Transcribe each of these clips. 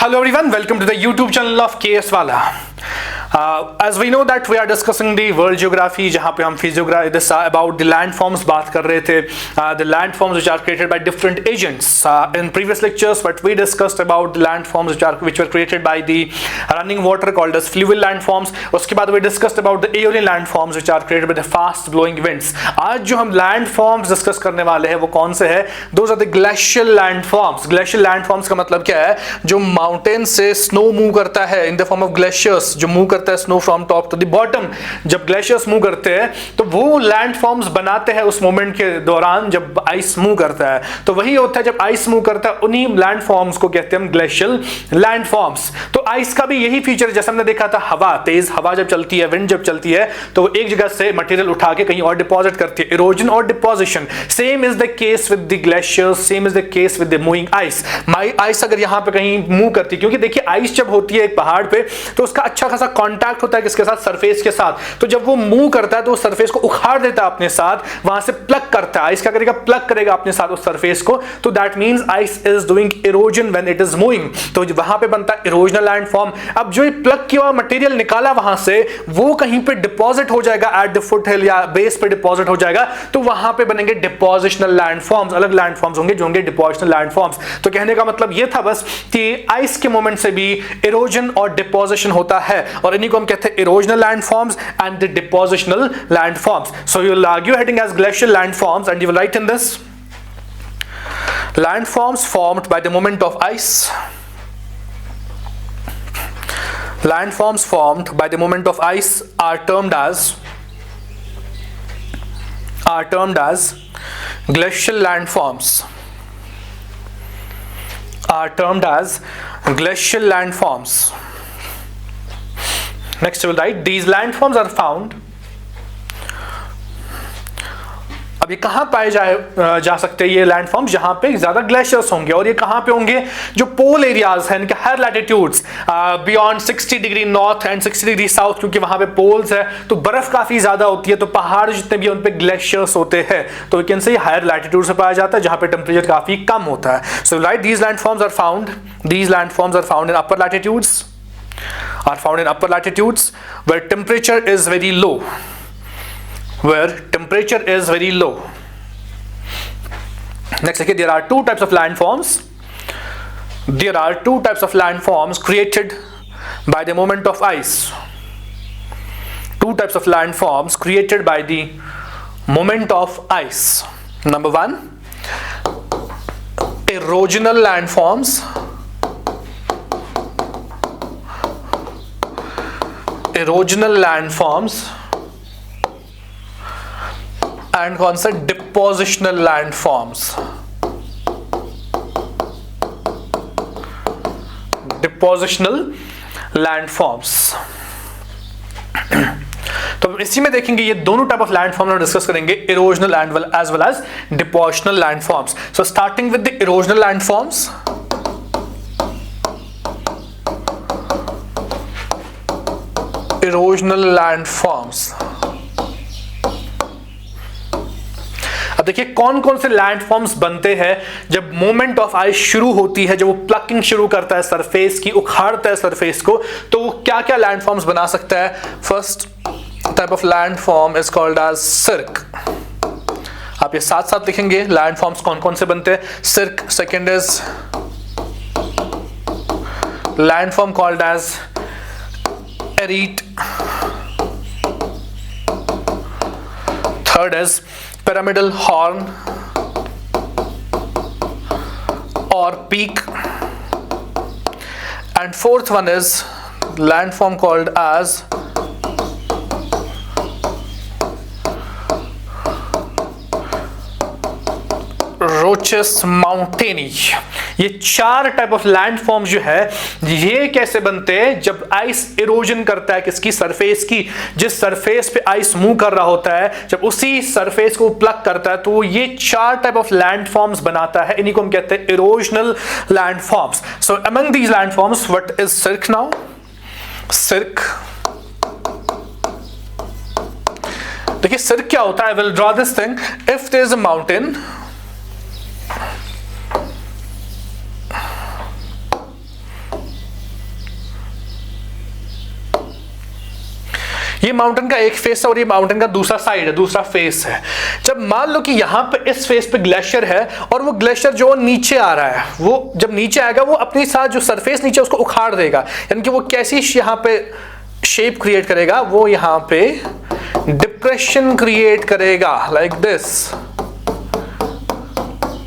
Hello everyone, welcome to the YouTube channel of KS Wala. As we know that we are discussing the world geography, जहाँ पे हम this about the landforms बात कर रहे थे, the landforms which are created by different agents. In previous lectures, but we discussed about the landforms which were created by the running water called as fluvial landforms. उसके बाद we discussed about the aeolian landforms which are created by the fast blowing winds. आज जो हम landforms discuss करने वाले हैं वो कौन से हैं? Those are the glacial landforms. Glacial landforms का मतलब क्या है? जो mountain से snow move करता है in the form of glaciers, जो move करता है snow from top to the bottom. जब ग्लेशियर्स मूव करते हैं तो वो लैंडफॉर्म्स बनाते हैं उस मोमेंट के दौरान जब आइस मूव करता है. तो वही होता है जब आइस मूव करता है, उन्हीं लैंडफॉर्म्स को कहते हैं हम ग्लेशियल लैंडफॉर्म्स. तो आइस का भी यही फीचर जैसे हमने देखा था, हवा, तेज हवा जब चलती है, विंड जब चलती है तो वो एक जगह से मटेरियल उठा के कहीं और डिपॉजिट करती है. इरोजन और deposition, same is the case with the glaciers, same is the case with the moving ice. Ice अगर यहाँ पे कहीं मूव करती है, क्योंकि देखिए आइस जब होती है एक पहाड़ पे तो उसका अच्छा खासा कांटेक्ट होता है किसके साथ? सरफेस के साथ. तो जब वो मूव करता है तो उस सरफेस को उखाड़ देता है अपने साथ, वहां से प्लग करता है. आइस क्या करेगा? प्लग करेगा अपने साथ उस सरफेस को. तो that means ice is doing erosion when it is moving. तो वहां पे बनता है इरोजनल लैंडफॉर्म. अब जो ये प्लग किया हुआ मटेरियल निकाला वहां से, वो कहीं पे डिपॉजिट हो जाएगा एट द फुट हिल या बेस पे डिपॉजिट हो जाएगा, तो वहां पे बनेंगे डिपोजिशनल लैंडफॉर्म्स. अलग लैंडफॉर्म्स होंगे जो होंगे डिपोजिशनल लैंडफॉर्म्स. तो कहने का मतलब ये था बस कि आइस के मोमेंट से भी इरोजन और डिपोजिशन होता है, और इन्हीं को हम कहते हैं erosional landforms and the depositional landforms. So you will argue heading as glacial landforms, and you will write in this: landforms formed by the movement of ice. Landforms formed by the movement of ice are termed as glacial landforms. Are termed as glacial landforms. Next you will write these landforms are found. अब ये कहां पाए जा सकते हैं ये landforms? जहां पे ज्यादा ग्लेशियर्स होंगे. और ये कहां पे होंगे? जो पोल एरियाज हैं, इनके higher latitudes beyond 60 degree north and 60 degree south, क्योंकि वहां पे पोल्स है तो बर्फ काफी ज्यादा होती है, तो पहाड़ जितने भी हैं उन पे ग्लेशियर्स होते हैं. तो we can say higher latitude से पाया जाता है जहां पे टेम्परेचर काफी कम होता है. So right these landforms are found in upper latitudes, are found in upper latitudes where temperature is very low. Next, okay, there are two types of landforms. Created by the movement of ice. Two types of landforms created by the movement of ice. Number one, erosional landforms. Erosional landforms and कौन सा? Depositional landforms. Depositional landforms. तो इसी में देखेंगे ये दोनों type of landform हम discuss करेंगे, erosional as well as depositional landforms. So starting with the erosional landforms. Erosional landforms. अब देखिए कौन कौन से लैंडफॉर्म्स बनते हैं जब मोमेंट ऑफ आइस शुरू होती है, जब वो प्लकिंग शुरू करता है सरफेस की, उखाड़ता है सरफेस को, तो वो क्या क्या लैंडफॉर्म्स बना सकता है? First type of landform is called as cirque. आप ये साथ साथ लिखेंगे लैंडफॉर्म्स कौन कौन से बनते हैं. Cirque. Second is landform called as arete. Third is pyramidal horn or peak, and fourth one is landform called as रोचेस माउंटेनी. ये चार टाइप ऑफ लैंडफॉर्म्स जो है ये कैसे बनते हैं? जब आइस इरोजन करता है किसकी? सरफेस की. जिस सरफेस पे आइस मूव कर रहा होता है, जब उसी सरफेस को प्लग करता है तो ये चार टाइप ऑफ लैंडफॉर्म्स बनाता है. इन्हीं को हम कहते हैं erosional landforms. So among these landforms what is cirque now? Cirque, देखिए सिर्क क्या होता है? I will draw this thing. If there is a mountain, ये माउंटेन का एक फेस है और ये माउंटेन का दूसरा साइड है, दूसरा फेस है। जब मान लो कि यहाँ पे इस फेस पे ग्लेशियर है और वो ग्लेशियर जो नीचे आ रहा है, वो जब नीचे आएगा वो अपने साथ जो सरफेस नीचे उसको उखाड़ देगा, यानी कि वो कैसी यहाँ पे शेप क्रिएट करेगा, वो यहाँ पे डिप्रेशन क्रिएट करेगा लाइक दिस।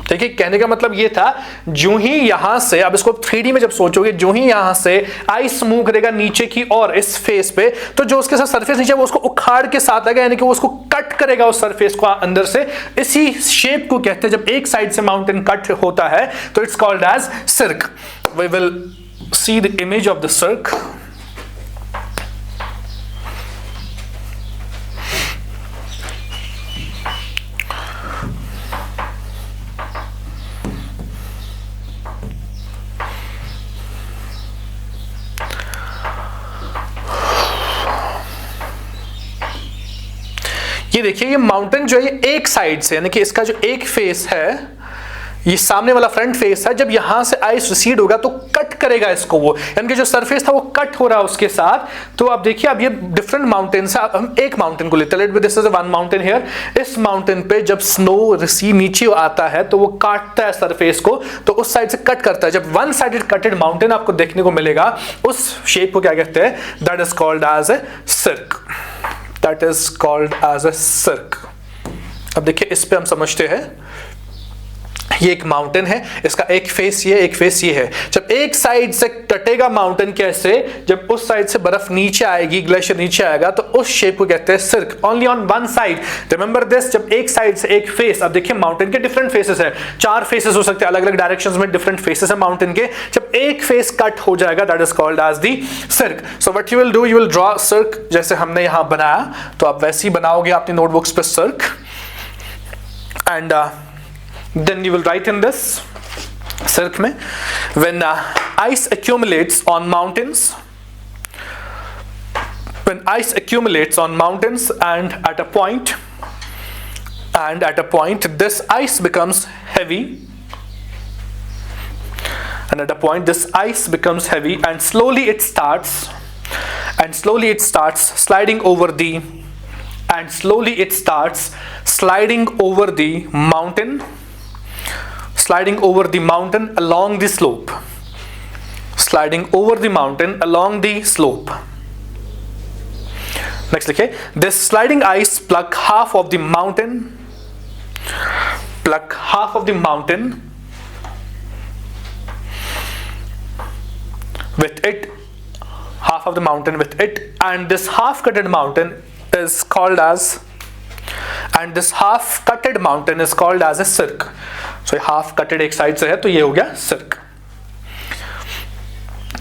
देखिए कहने का मतलब ये था, जो ही यहां से, अब इसको 3D में जब सोचोगे, जो ही यहां से आइस मूव करेगा नीचे की और इस फेस पे, तो जो उसके साथ सरफेस नीचे वो उसको उखाड़ के साथ आएगा, यानी कि वो उसको कट करेगा उस सरफेस को अंदर से। इसी शेप को कहते हैं, जब एक साइड से माउंटेन कट होता है तो it's called as cirque. We will see the image of the cirque. ये देखिए, ये माउंटेन जो है ये एक साइड से, यानी कि इसका जो एक फेस है, ये सामने वाला फ्रंट फेस है, जब यहां से आइस रिसीड होगा तो कट करेगा इसको वो, यानी कि जो सरफेस था वो कट हो रहा है उसके साथ। तो अब देखिए, अब ये डिफरेंट माउंटेन्स है, हम एक माउंटेन को लेते हैं। Let B this is one mountain here. इस माउंटेन पे जब स्नो रिसीड नीचे आता है तो वो काटता है सरफेस को, तो उस साइड से कट करता है। जब वन साइडेड कटेड माउंटेन आपको देखने को मिलेगा, उस शेप को क्या कहते हैं? That is called as a cirque. That is called as a cirque। अब देखिए, इस पे हम समझते हैं, ये एक माउंटेन है, इसका एक फेस ये, एक फेस ये है। जब एक साइड से कटेगा माउंटेन, कैसे? जब उस साइड से बर्फ नीचे आएगी, ग्लेशियर नीचे आएगा, तो उस शेप को कहते हैं cirque. Only on one side, remember this. जब एक साइड से एक फेस, अब देखिए माउंटेन के डिफरेंट फेसेस है, 4 फेसेस हो सकते हैं, अलग अलग डायरेक्शंस में डिफरेंट फेसेस है माउंटेन के। जब एक फेस कट हो जाएगा, that is called as the cirque. So what you will do, you will draw cirque, जैसे हमने यहां बनाया, तो आप वैसे ही बनाओगे अपनी नोटबुक्स पे सर्क, and then you will write in this circ में, when ice accumulates on mountains, when ice accumulates on mountains and at a point this ice becomes heavy, and at a point this ice becomes heavy, and slowly it starts sliding over the mountain, sliding over the mountain along the slope, Next लिखिए, this sliding ice pluck half of the mountain with it, and this half cutted mountain is called as a cirque। So half cutted एक side से है, तो ये हो गया सर्क।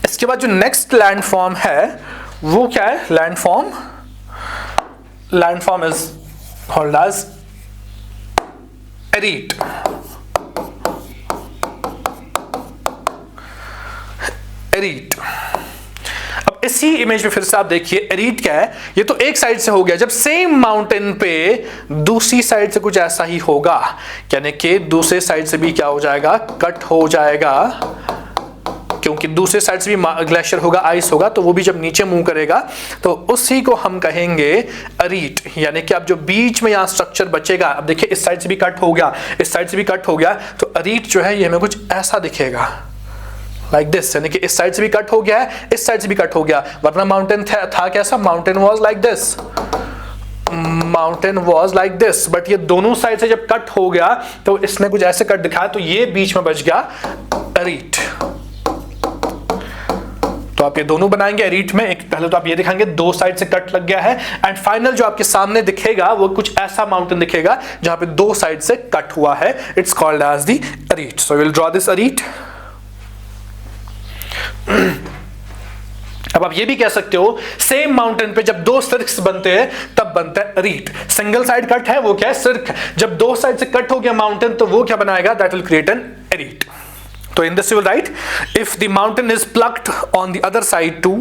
इसके बाद जो नेक्स्ट लैंड फॉर्म है वो क्या है? Landform is called as arete. अब इसी इमेज में फिर से आप देखिए, एरीट क्या है? ये तो एक साइड से हो गया। जब सेम माउंटेन पे दूसरी साइड से कुछ ऐसा ही होगा, यानी कि दूसरे साइड से भी क्या हो जाएगा? कट हो जाएगा, क्योंकि दूसरे साइड से भी ग्लेशियर होगा, आइस होगा, तो वो भी जब नीचे मूव करेगा तो उसी को हम कहेंगे एरीट। यानी कि अब जो बीच में यहाँ स्ट्रक्चर बचेगा, अब देखिए इस साइड से भी कट हो गया, इस साइड से भी कट हो गया, तो एरीट जो है ये हमें कुछ ऐसा दिखेगा लाइक दिस, यानी कि इस साइड से भी कट हो गया है, इस साइड से भी कट हो गया। वरना माउंटेन था कैसा? Mountain was like this, but ये दोनों साइड से जब कट हो गया तो इसने कुछ ऐसे कट दिखाया, तो ये बीच में बच गया एरीट। तो आप ये दोनों बनाएंगे एरीट में। एक पहले तो आप ये दिखाएंगे दो साइड से कट लग गया है, एंड फाइनल जो आपके सामने दिखेगा वो कुछ ऐसा माउंटेन दिखेगा जहां पे दो साइड से कट हुआ है। It's called as the arete. So will draw this arete. अब आप ये भी कह सकते हो, सेम माउंटेन पे जब दो सर्क्स बनते हैं तब बनता है एरीट। सिंगल साइड कट है, वो क्या है? सर्क। जब दो साइड से कट हो गया माउंटेन, तो वो क्या बनाएगा? That will create an arete. तो in this you will write, if the mountain is plucked on the other side too,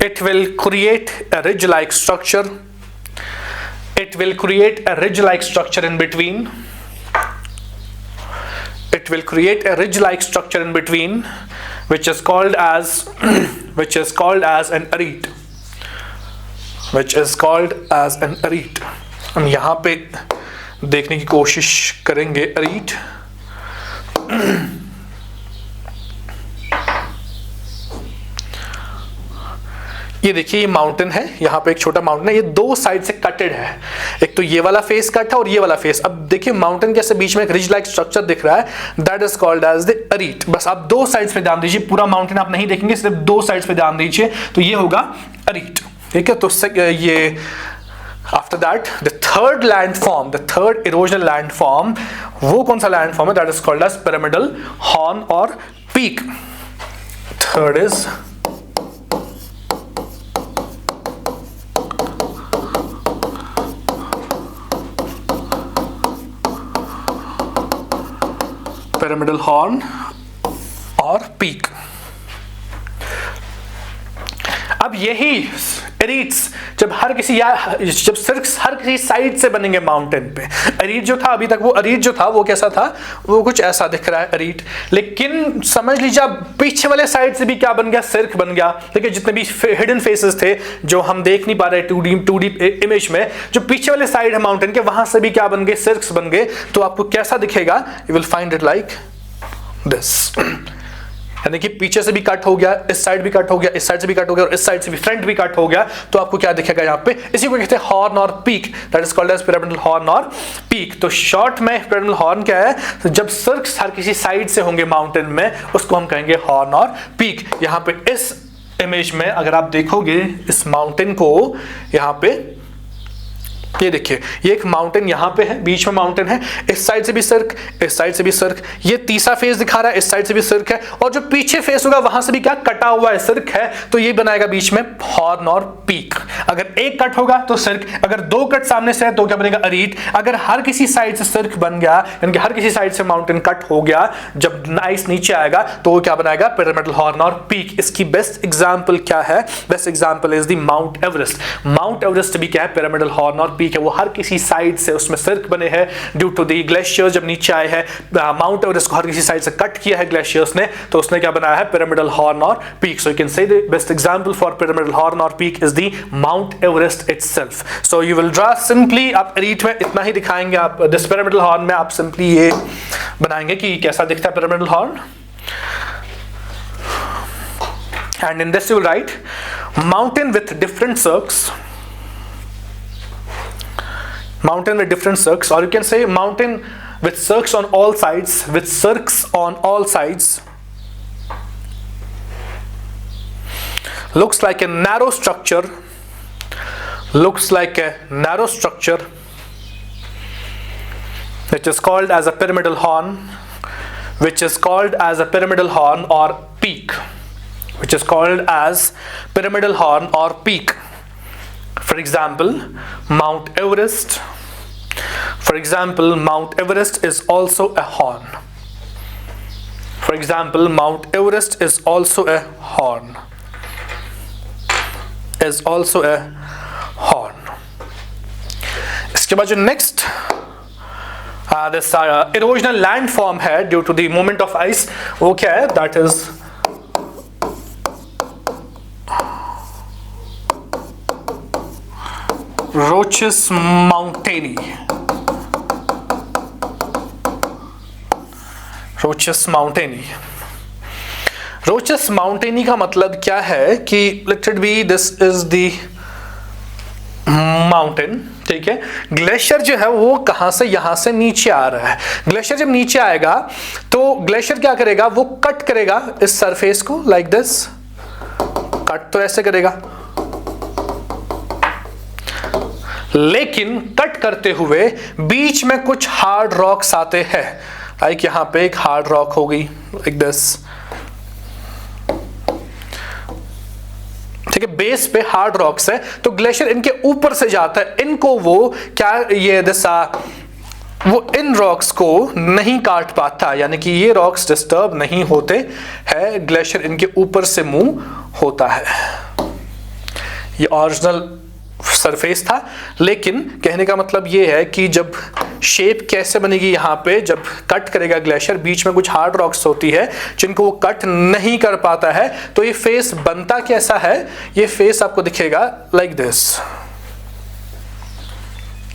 it will create a ridge-like structure. It will create a ridge-like structure in between. which is called as an arete, which is called as an arete. हम यहाँ पे देखने की कोशिश करेंगे arete. ये देखिए, ये माउंटेन है, यहाँ पे एक छोटा माउंटेन है, ये दो साइड से कटेड है, एक तो ये वाला फेस कट है और ये वाला फेस. अब देखिए माउंटेन के ऐसे बीच में एक रिज लाइक स्ट्रक्चर दिख रहा है, that is called as the arete. बस आप दो साइड्स पे ध्यान दीजिए, पूरा माउंटेन आप नहीं देखेंगे, सिर्फ दो साइड्स पे ध्यान दीजिए, तो ये होगा अरीट. ठीक है, तो ये after that the third landform, the third erosional landform, वो कौन सा लैंडफॉर्म है? That is called as pyramidal horn और peak. Third is pyramidal horn और पीक. अब यही एरीट्स जब सर्क्स हर किसी साइड से बनेंगे माउंटेन पे. एरीट जो था अभी तक, वो एरीट जो था वो कैसा था? वो कुछ ऐसा दिख रहा है एरीट, लेकिन समझ लीजिए अब पीछे वाले साइड से भी क्या बन गया? सिर्क बन गया. देखिए जितने भी हिडन फेसेस थे जो हम देख नहीं पा रहे 2D इमेज में, जो पीछे वाले साइड है माउंटेन के, वहां से भी क्या बन गए? सिर्क्स बन गए. तो आपको कैसा दिखेगा? You will find it like this. यानी कि पीछे से भी कट हो गया, इस साइड भी कट हो गया, इस साइड से भी कट हो गया और इस साइड से भी फ्रंट भी कट हो गया. तो आपको क्या दिखेगा यहाँ पे? इसी को कहते हैं हॉर्न और peak. That is called as pyramidal horn और पीक. तो शॉर्ट में पिरामिडल हॉर्न क्या है? तो जब सर्क्स हर किसी साइड से होंगे माउंटेन में, उसको हम कहेंगे हॉर्न और पीक. यहाँ पे इस इमेज में अगर आप देखोगे इस माउंटेन को, यहाँ पे ये देखिए, ये एक माउंटेन यहाँ पे है, बीच में माउंटेन है, इस साइड से भी सर्क, इस साइड से भी सर्क, ये तीसरा फेस दिखा रहा है, इस साइड से भी सर्क है, और जो पीछे फेस होगा वहां से भी क्या कटा हुआ है, सर्क है. तो ये बनाएगा बीच में हॉर्न और पीक. अगर एक कट होगा तो सर्क, अगर दो कट सामने से है तो क्या बनेगा? अरीट. अगर हर किसी साइड से सर्क बन गया, यानी कि हर किसी साइड से माउंटेन कट हो गया, जब नाइस नीचे आएगा तो वो क्या बनाएगा? पिरामिडल हॉर्न और पीक. इसकी बेस्ट एग्जांपल क्या है? Best example is the mount Everest. Mount Everest भी क्या है? पिरामिडल हॉर्न और पीक है. वो हर किसी साइड से उसमें सर्क बने हैं ड्यू टू द ग्लेशियर. जब नीचे आए हैं माउंट एवरेस्ट को हर किसी साइड से कट किया है ग्लेशियर्स ने, तो उसने क्या बनाया है? पिरामिडल हॉर्न और peak. So you can say the best example for pyramidal horn और peak is the mount Everest itself. So you will draw simply, आप एरीट में इतना ही दिखाएंगे, आप दिस पिरामिडल हॉर्न में आप सिंपली ये बनाएंगे कि कैसा दिखता है pyramidal horn. And in this you will write mountain with different cirques, mountain with different cirques, or you can say mountain with cirques on all sides, with cirques on all sides, looks like a narrow structure, looks like a narrow structure which is called as a pyramidal horn, which is called as a pyramidal horn or peak, which is called as pyramidal horn or peak. For example, Mount Everest. For example, Mount Everest is also a horn. For example, Mount Everest is also a horn. Is also a horn. इसके बाद जो next this erosional landform है due to the movement of ice, वो क्या है? That is Roches mountaini. Roches mountaini. Roches mountaini का मतलब क्या है कि let it be this is the mountain. ठीक है, ग्लेशियर जो है वो कहां से? यहां से नीचे आ रहा है. ग्लेशियर जब नीचे आएगा तो ग्लेशियर क्या करेगा? वो कट करेगा इस सरफेस को लाइक दिस. कट तो ऐसे करेगा, लेकिन कट करते हुए बीच में कुछ हार्ड रॉक्स आते हैं. लाइक यहां पे एक हार्ड रॉक होगी लाइक दिस. ठीक है, बेस पे हार्ड रॉक्स है, तो ग्लेशियर इनके ऊपर से जाता है. इनको वो क्या ये दिशा, वो इन रॉक्स को नहीं काट पाता, यानी कि ये रॉक्स डिस्टर्ब नहीं होते हैं. ग्लेशियर इनके ऊपर से मूव होता है. ये ओरिजिनल सरफेस था, लेकिन कहने का मतलब ये है कि जब शेप कैसे बनेगी यहाँ पे जब कट करेगा ग्लेशियर, बीच में कुछ हार्ड रॉक्स होती है जिनको वो कट नहीं कर पाता है, तो ये फेस बनता कैसा है, ये फेस आपको दिखेगा लाइक दिस,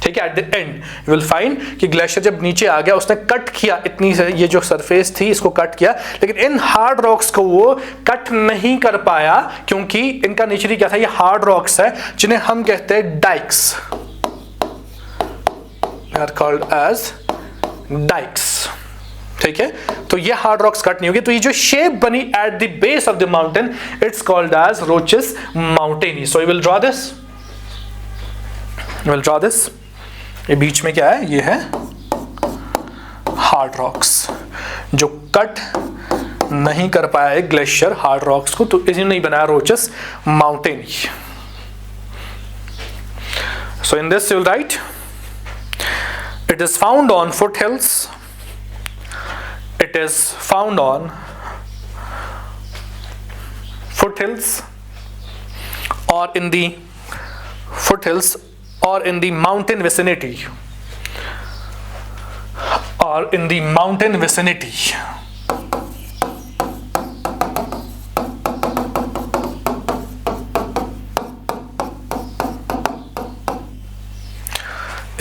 ठीक है। At the end you will find कि ग्लेशियर जब नीचे आ गया उसने कट किया, इतनी ये जो सरफेस थी इसको कट किया, लेकिन इन हार्ड रॉक्स को वो कट नहीं कर पाया क्योंकि इनका नेचर ही क्या था, ये हार्ड रॉक्स है जिन्हें हम कहते हैं dykes, are called as dykes, ठीक है। तो ये हार्ड रॉक्स कट नहीं होगी, तो ये जो शेप बनी at the base of the mountain it's called as roches moutonnees. So you will draw this, ये बीच में क्या है, ये है हार्ड रॉक्स जो कट नहीं कर पाया है ग्लेशियर हार्ड रॉक्स को, तो इसी नहीं बनाया roches moutonnees. So in this you will write it is found on foothills, it is found on foothills or in the foothills or in the mountain vicinity, or in the mountain vicinity,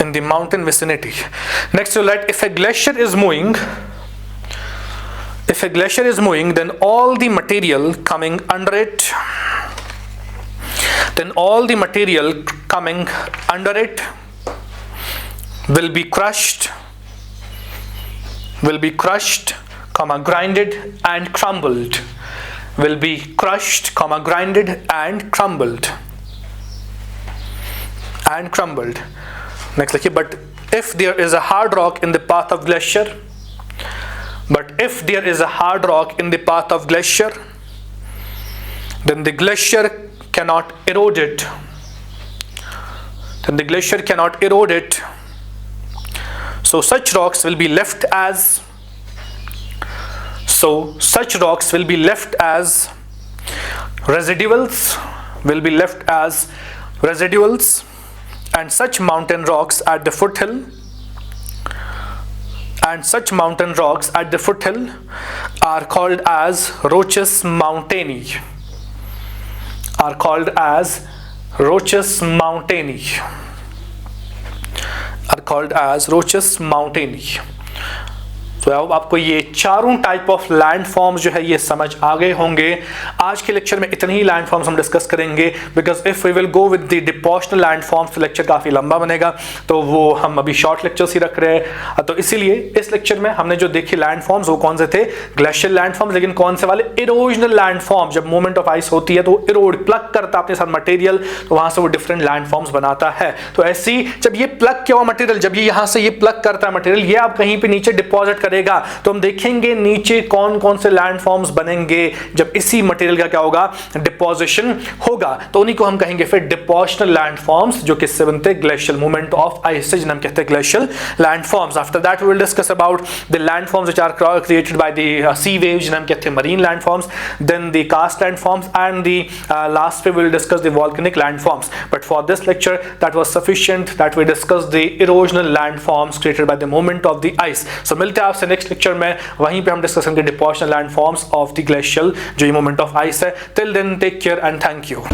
in the mountain vicinity. Next you write, if a glacier is moving, then all the material coming under it, will be crushed, grinded and crumbled, will be crushed, grinded and crumbled. Next लिखिए, but if there is a hard rock in the path of glacier, then the glacier cannot erode it. So such rocks will be left as residuals, and such mountain rocks at the foothill are called as rochus mountaini. तो अब आपको ये चारों type of land forms जो है ये समझ आ गए होंगे। आज के लेक्चर में इतने ही लैंड फॉर्म्स हम डिस्कस करेंगे, because if we will go with the depositional landforms तो लेक्चर काफ़ी लंबा बनेगा, तो वो हम अभी शॉर्ट लेक्चर्स ही रख रहे हैं। तो इसीलिए इस लेक्चर में हमने जो देखे लैंड फॉर्म्स वो कौन से थे, ग्लेशियल लैंड फॉर्म्स, लेकिन कौन से वाले, इरोजनल लैंड फॉर्म। जब मूवमेंट ऑफ आइस होती है तो इरोड प्लग करता है अपने साथ मटेरियल, तो वहां से वो डिफरेंट लैंड फॉर्म्स बनाता है। तो ऐसी जब ये प्लग किया हुआ मटेरियल, जब ये यहाँ से ये प्लग करता है मटेरियल, ये आप कहीं पे नीचे डिपॉजिट करेगा, तो हम देखेंगे नीचे कौन कौन से लैंड फॉर्म्स बनेंगे जब इसी मटेरियल का क्या होगा, डिपोजिशन होगा। तो उन्हीं को हम कहेंगे फिर डिपोर्शनल लैंड फॉर्म्स, जो किससे बनते हैं, ग्लेशियल मूवमेंट ऑफ आइस से, जिन्हें हम कहते हैं glacial landforms. After that we will discuss about the landforms which are created by the sea waves, जिन्हें हम कहते हैं marine landforms, then the karst landforms, and the last पे we will discuss the volcanic landforms. But for this lecture that was sufficient that we discuss the erosional landforms created by the movement of the ice. So मिलते हैं आपसे next lecture में, वहीं पे हम discuss करेंगे depositional landforms of the glacial जो ये मूवमेंट ऑफ आइस है। Till then take care and thank you.